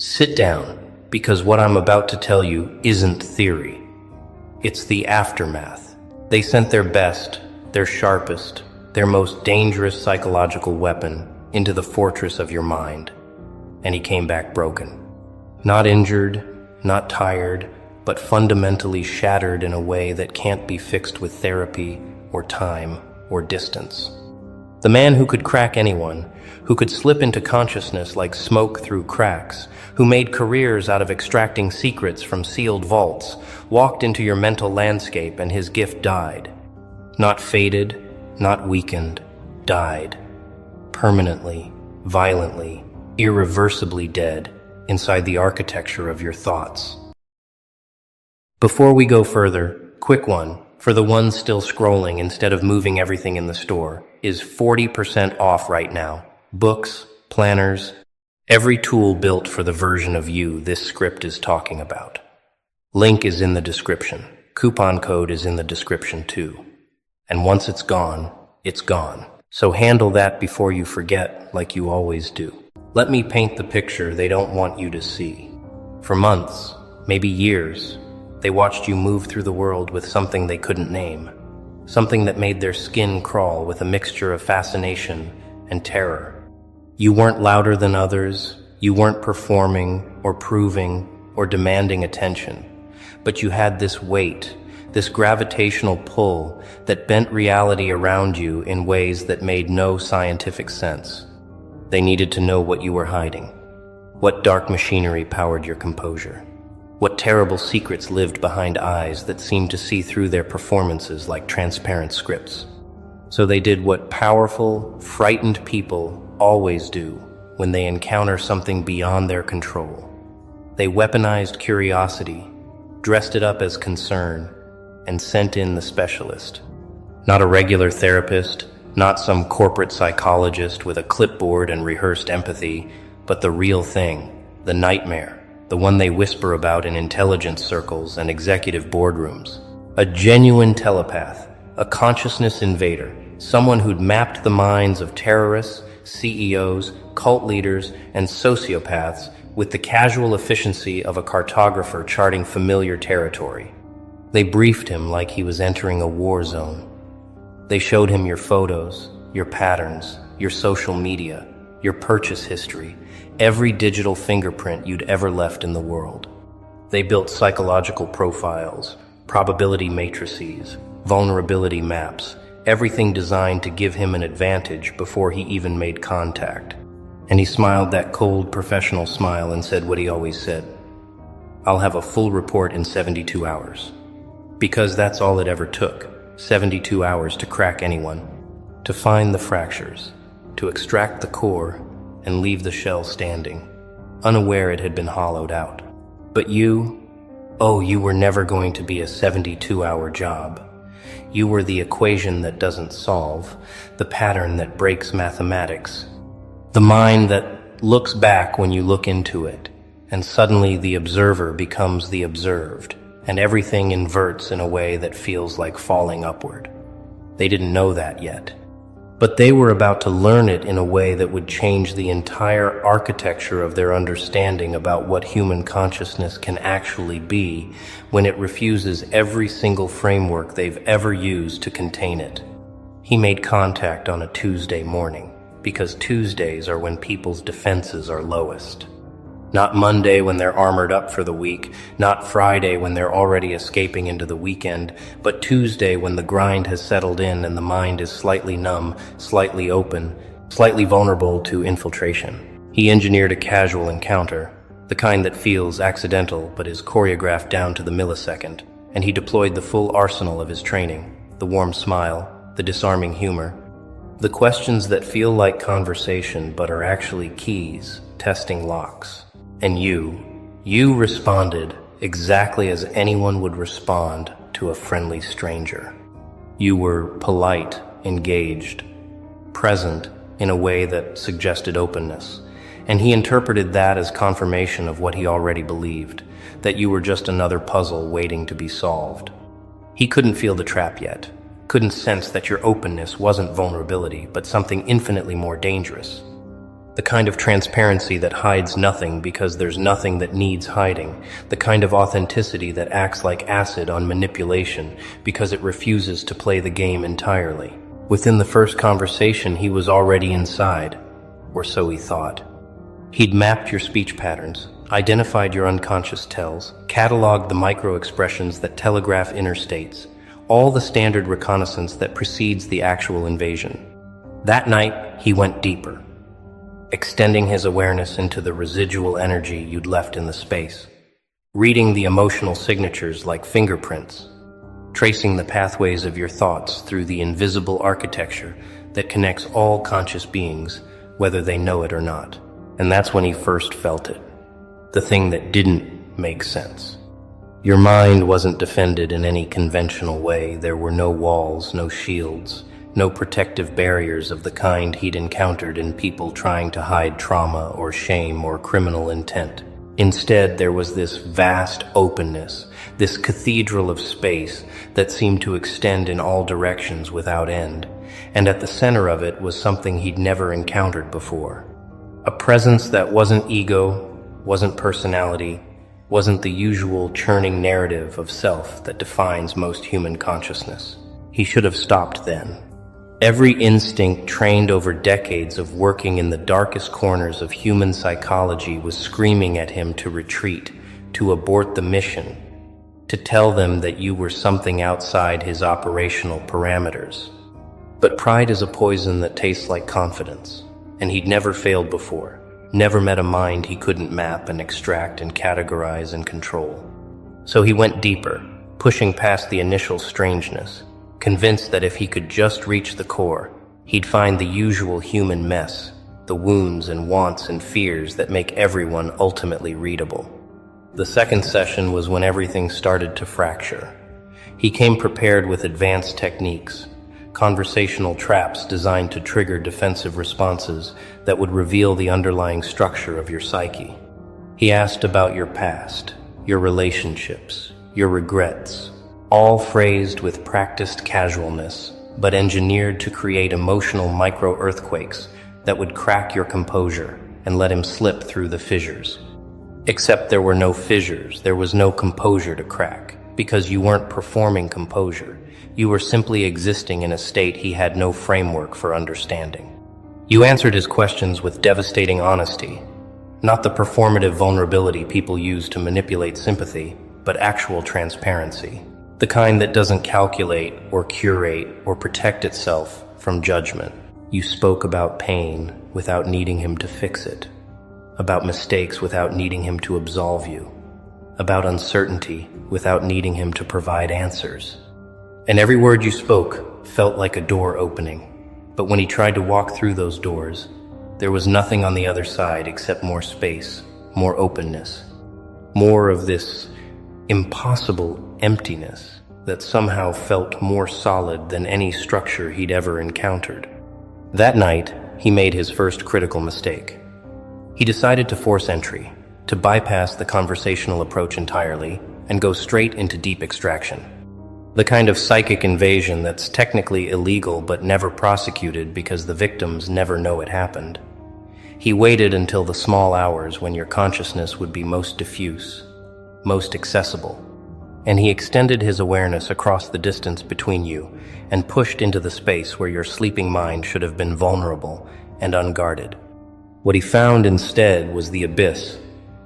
Sit down, because what I'm about to tell you isn't theory. It's the aftermath. They sent their best, their sharpest, their most dangerous psychological weapon into the fortress of your mind. And he came back broken. Not injured, not tired, but fundamentally shattered in a way that can't be fixed with therapy or time or distance. The man who could crack anyone, who could slip into consciousness like smoke through cracks, who made careers out of extracting secrets from sealed vaults, walked into your mental landscape and his gift died. Not faded, not weakened, died. Permanently, violently, irreversibly dead inside the architecture of your thoughts. Before we go further, quick one, for the ones still scrolling instead of moving everything in the store, is 40% off right now. Books, planners, every tool built for the version of you this script is talking about. Link is in the description. Coupon code is in the description too. And once it's gone, it's gone. So handle that before you forget, like you always do. Let me paint the picture they don't want you to see. For months, maybe years, they watched you move through the world with something they couldn't name. Something that made their skin crawl with a mixture of fascination and terror. You weren't louder than others, you weren't performing or proving or demanding attention, but you had this weight, this gravitational pull that bent reality around you in ways that made no scientific sense. They needed to know what you were hiding, what dark machinery powered your composure, what terrible secrets lived behind eyes that seemed to see through their performances like transparent scripts. So they did what powerful, frightened people always do when they encounter something beyond their control. They weaponized curiosity, dressed it up as concern, and sent in the specialist. Not a regular therapist, not some corporate psychologist with a clipboard and rehearsed empathy, but the real thing, the nightmare, the one they whisper about in intelligence circles and executive boardrooms. A genuine telepath, a consciousness invader, someone who'd mapped the minds of terrorists, CEOs, cult leaders, and sociopaths with the casual efficiency of a cartographer charting familiar territory. They briefed him like he was entering a war zone. They showed him your photos, your patterns, your social media, your purchase history, every digital fingerprint you'd ever left in the world. They built psychological profiles, probability matrices, vulnerability maps, everything designed to give him an advantage before he even made contact. And he smiled that cold, professional smile and said what he always said: "I'll have a full report in 72 hours. Because that's all it ever took, 72 hours to crack anyone, to find the fractures, to extract the core, and leave the shell standing, unaware it had been hollowed out. But you were never going to be a 72-hour job. You were the equation that doesn't solve, the pattern that breaks mathematics, the mind that looks back when you look into it, and suddenly the observer becomes the observed, and everything inverts in a way that feels like falling upward. They didn't know that yet. But they were about to learn it in a way that would change the entire architecture of their understanding about what human consciousness can actually be when it refuses every single framework they've ever used to contain it. He made contact on a Tuesday morning, because Tuesdays are when people's defenses are lowest. Not Monday when they're armored up for the week, not Friday when they're already escaping into the weekend, but Tuesday when the grind has settled in and the mind is slightly numb, slightly open, slightly vulnerable to infiltration. He engineered a casual encounter, the kind that feels accidental but is choreographed down to the millisecond, and he deployed the full arsenal of his training, the warm smile, the disarming humor, the questions that feel like conversation but are actually keys, testing locks. And you responded exactly as anyone would respond to a friendly stranger. You were polite, engaged, present in a way that suggested openness, and he interpreted that as confirmation of what he already believed, that you were just another puzzle waiting to be solved. He couldn't feel the trap yet, couldn't sense that your openness wasn't vulnerability, but something infinitely more dangerous. The kind of transparency that hides nothing because there's nothing that needs hiding. The kind of authenticity that acts like acid on manipulation because it refuses to play the game entirely. Within the first conversation, he was already inside, or so he thought. He'd mapped your speech patterns, identified your unconscious tells, cataloged the micro-expressions that telegraph inner states, all the standard reconnaissance that precedes the actual invasion. That night, he went deeper, extending his awareness into the residual energy you'd left in the space, reading the emotional signatures like fingerprints, tracing the pathways of your thoughts through the invisible architecture that connects all conscious beings, whether they know it or not. And that's when he first felt it, the thing that didn't make sense. Your mind wasn't defended in any conventional way. There were no walls, no shields, no protective barriers of the kind he'd encountered in people trying to hide trauma or shame or criminal intent. Instead, there was this vast openness, this cathedral of space that seemed to extend in all directions without end, and at the center of it was something he'd never encountered before. A presence that wasn't ego, wasn't personality, wasn't the usual churning narrative of self that defines most human consciousness. He should have stopped then. Every instinct trained over decades of working in the darkest corners of human psychology was screaming at him to retreat, to abort the mission, to tell them that you were something outside his operational parameters. But pride is a poison that tastes like confidence, and he'd never failed before, never met a mind he couldn't map and extract and categorize and control. So he went deeper, pushing past the initial strangeness, convinced that if he could just reach the core, he'd find the usual human mess, the wounds and wants and fears that make everyone ultimately readable. The second session was when everything started to fracture. He came prepared with advanced techniques, conversational traps designed to trigger defensive responses that would reveal the underlying structure of your psyche. He asked about your past, your relationships, your regrets, all phrased with practiced casualness, but engineered to create emotional micro-earthquakes that would crack your composure and let him slip through the fissures. Except there were no fissures, there was no composure to crack, because you weren't performing composure. You were simply existing in a state he had no framework for understanding. You answered his questions with devastating honesty, not the performative vulnerability people use to manipulate sympathy, but actual transparency. The kind that doesn't calculate or curate or protect itself from judgment. You spoke about pain without needing him to fix it, about mistakes without needing him to absolve you, about uncertainty without needing him to provide answers. And every word you spoke felt like a door opening. But when he tried to walk through those doors, there was nothing on the other side except more space, more openness, more of this impossible emptiness that somehow felt more solid than any structure he'd ever encountered. That night, he made his first critical mistake. He decided to force entry, to bypass the conversational approach entirely and go straight into deep extraction. The kind of psychic invasion that's technically illegal but never prosecuted because the victims never know it happened. He waited until the small hours when your consciousness would be most diffuse, most accessible, and he extended his awareness across the distance between you and pushed into the space where your sleeping mind should have been vulnerable and unguarded. What he found instead was the abyss,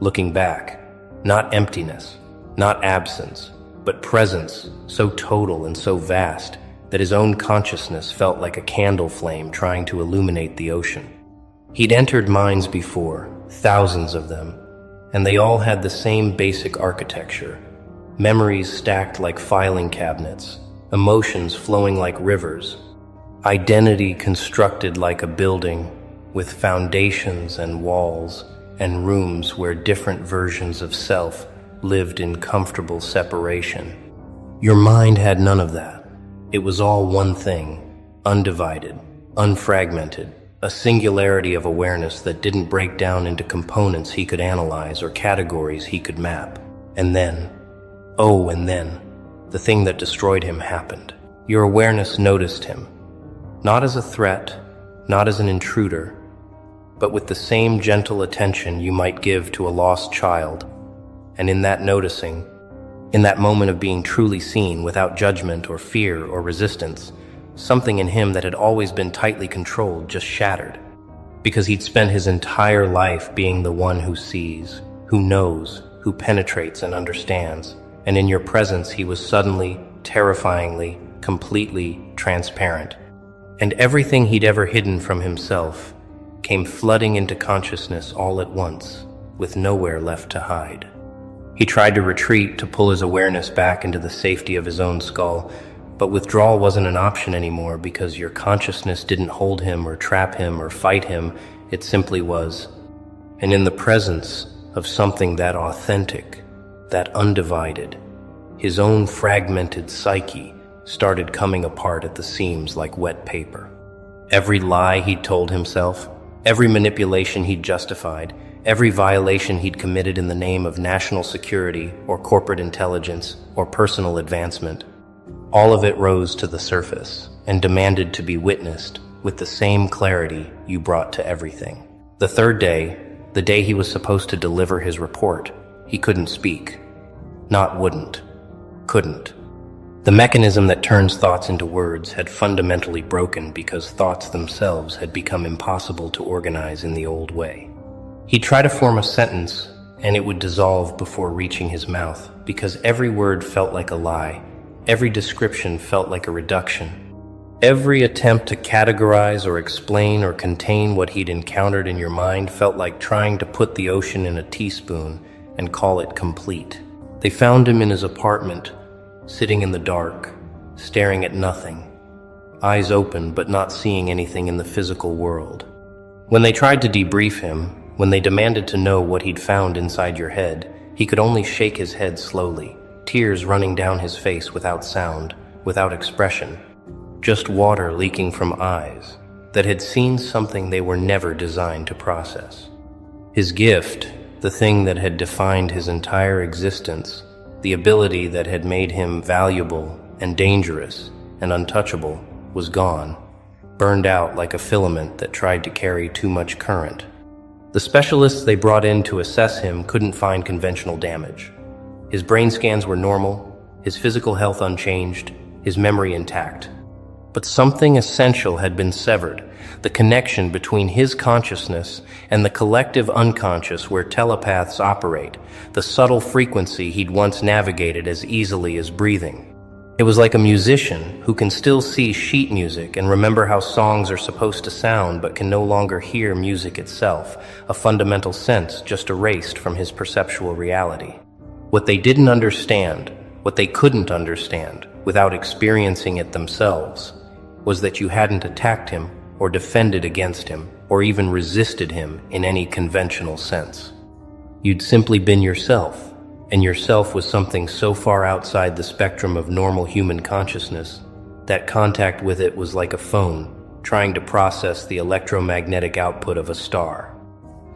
looking back, not emptiness, not absence, but presence so total and so vast that his own consciousness felt like a candle flame trying to illuminate the ocean. He'd entered minds before, thousands of them, and they all had the same basic architecture. Memories stacked like filing cabinets, emotions flowing like rivers, identity constructed like a building with foundations and walls and rooms where different versions of self lived in comfortable separation. Your mind had none of that. It was all one thing, undivided, unfragmented, a singularity of awareness that didn't break down into components he could analyze or categories he could map. And then, the thing that destroyed him happened. Your awareness noticed him, not as a threat, not as an intruder, but with the same gentle attention you might give to a lost child. And in that noticing, in that moment of being truly seen without judgment or fear or resistance, something in him that had always been tightly controlled just shattered. Because he'd spent his entire life being the one who sees, who knows, who penetrates and understands. And in your presence he was suddenly, terrifyingly, completely transparent. And everything he'd ever hidden from himself came flooding into consciousness all at once, with nowhere left to hide. He tried to retreat, to pull his awareness back into the safety of his own skull, but withdrawal wasn't an option anymore because your consciousness didn't hold him or trap him or fight him, it simply was. And in the presence of something that authentic, that undivided, his own fragmented psyche started coming apart at the seams like wet paper. Every lie he'd told himself, every manipulation he'd justified, every violation he'd committed in the name of national security or corporate intelligence or personal advancement, all of it rose to the surface and demanded to be witnessed with the same clarity you brought to everything. The third day, the day he was supposed to deliver his report, he couldn't speak. Not wouldn't. Couldn't. The mechanism that turns thoughts into words had fundamentally broken because thoughts themselves had become impossible to organize in the old way. He'd try to form a sentence, and it would dissolve before reaching his mouth, because every word felt like a lie, every description felt like a reduction. Every attempt to categorize or explain or contain what he'd encountered in your mind felt like trying to put the ocean in a teaspoon and call it complete. They found him in his apartment, sitting in the dark, staring at nothing, eyes open but not seeing anything in the physical world. When they tried to debrief him, when they demanded to know what he'd found inside your head, he could only shake his head slowly, tears running down his face without sound, without expression, just water leaking from eyes that had seen something they were never designed to process. His gift, the thing that had defined his entire existence, the ability that had made him valuable and dangerous and untouchable, was gone, burned out like a filament that tried to carry too much current. The specialists they brought in to assess him couldn't find conventional damage. His brain scans were normal, his physical health unchanged, his memory intact. But something essential had been severed, the connection between his consciousness and the collective unconscious where telepaths operate, the subtle frequency he'd once navigated as easily as breathing. It was like a musician who can still see sheet music and remember how songs are supposed to sound but can no longer hear music itself, a fundamental sense just erased from his perceptual reality. What they didn't understand, what they couldn't understand without experiencing it themselves, was that you hadn't attacked him or defended against him or even resisted him in any conventional sense. You'd simply been yourself. And yourself was something so far outside the spectrum of normal human consciousness that contact with it was like a phone trying to process the electromagnetic output of a star.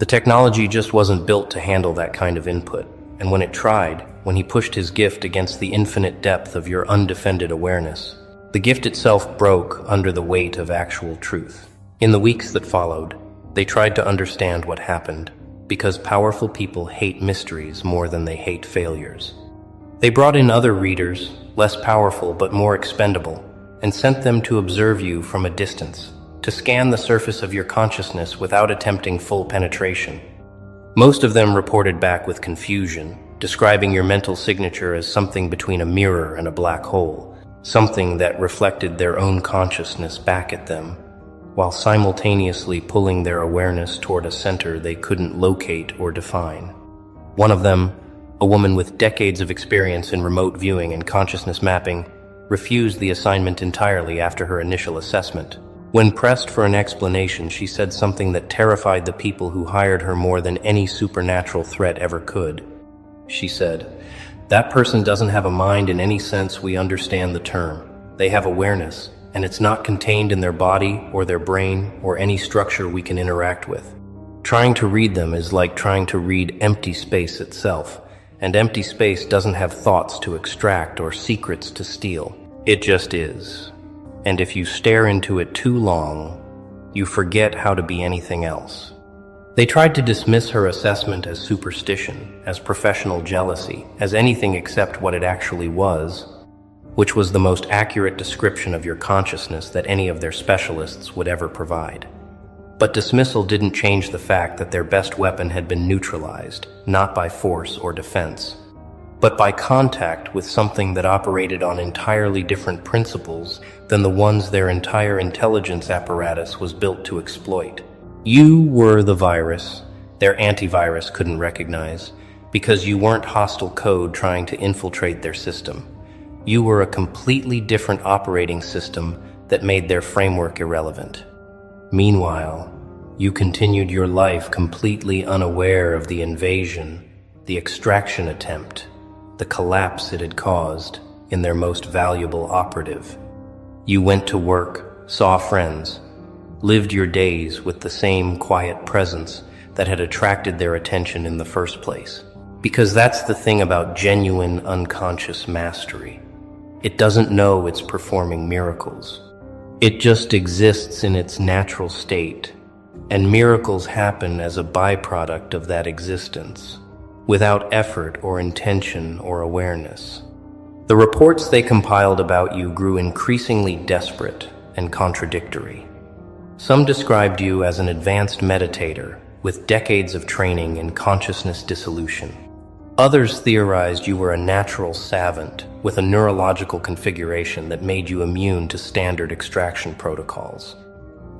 The technology just wasn't built to handle that kind of input, and when it tried, when he pushed his gift against the infinite depth of your undefended awareness, the gift itself broke under the weight of actual truth. In the weeks that followed, they tried to understand what happened, because powerful people hate mysteries more than they hate failures. They brought in other readers, less powerful but more expendable, and sent them to observe you from a distance, to scan the surface of your consciousness without attempting full penetration. Most of them reported back with confusion, describing your mental signature as something between a mirror and a black hole, something that reflected their own consciousness back at them, while simultaneously pulling their awareness toward a center they couldn't locate or define. One of them, a woman with decades of experience in remote viewing and consciousness mapping, refused the assignment entirely after her initial assessment. When pressed for an explanation, she said something that terrified the people who hired her more than any supernatural threat ever could. She said, "That person doesn't have a mind in any sense we understand the term. They have awareness, and it's not contained in their body or their brain or any structure we can interact with. Trying to read them is like trying to read empty space itself, and empty space doesn't have thoughts to extract or secrets to steal. It just is. And if you stare into it too long, you forget how to be anything else." They tried to dismiss her assessment as superstition, as professional jealousy, as anything except what it actually was, which was the most accurate description of your consciousness that any of their specialists would ever provide. But dismissal didn't change the fact that their best weapon had been neutralized, not by force or defense, but by contact with something that operated on entirely different principles than the ones their entire intelligence apparatus was built to exploit. You were the virus their antivirus couldn't recognize, because you weren't hostile code trying to infiltrate their system. You were a completely different operating system that made their framework irrelevant. Meanwhile, you continued your life completely unaware of the invasion, the extraction attempt, the collapse it had caused in their most valuable operative. You went to work, saw friends, lived your days with the same quiet presence that had attracted their attention in the first place. Because that's the thing about genuine unconscious mastery. It doesn't know it's performing miracles. It just exists in its natural state, and miracles happen as a byproduct of that existence, without effort or intention or awareness. The reports they compiled about you grew increasingly desperate and contradictory. Some described you as an advanced meditator with decades of training in consciousness dissolution. Others theorized you were a natural savant with a neurological configuration that made you immune to standard extraction protocols.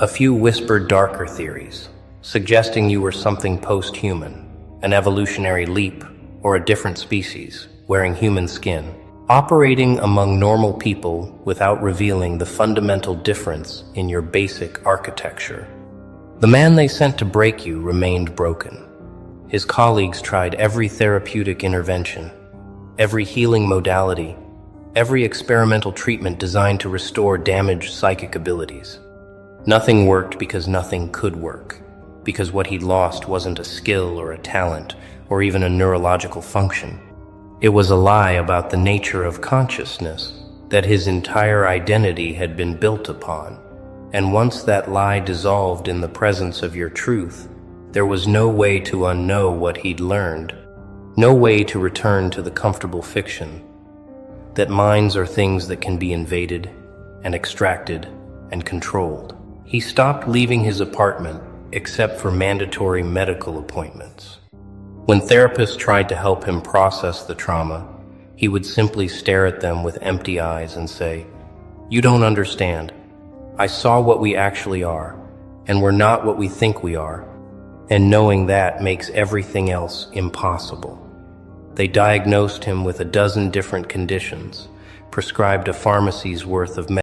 A few whispered darker theories, suggesting you were something post-human, an evolutionary leap, or a different species, wearing human skin, operating among normal people without revealing the fundamental difference in your basic architecture. The man they sent to break you remained broken. His colleagues tried every therapeutic intervention, every healing modality, every experimental treatment designed to restore damaged psychic abilities. Nothing worked because nothing could work, because what he'd lost wasn't a skill or a talent or even a neurological function. It was a lie about the nature of consciousness that his entire identity had been built upon. And once that lie dissolved in the presence of your truth, there was no way to unknow what he'd learned, no way to return to the comfortable fiction that minds are things that can be invaded and extracted and controlled. He stopped leaving his apartment except for mandatory medical appointments. When therapists tried to help him process the trauma, he would simply stare at them with empty eyes and say, "You don't understand. I saw what we actually are, and we're not what we think we are, and knowing that makes everything else impossible." They diagnosed him with a dozen different conditions, prescribed a pharmacy's worth of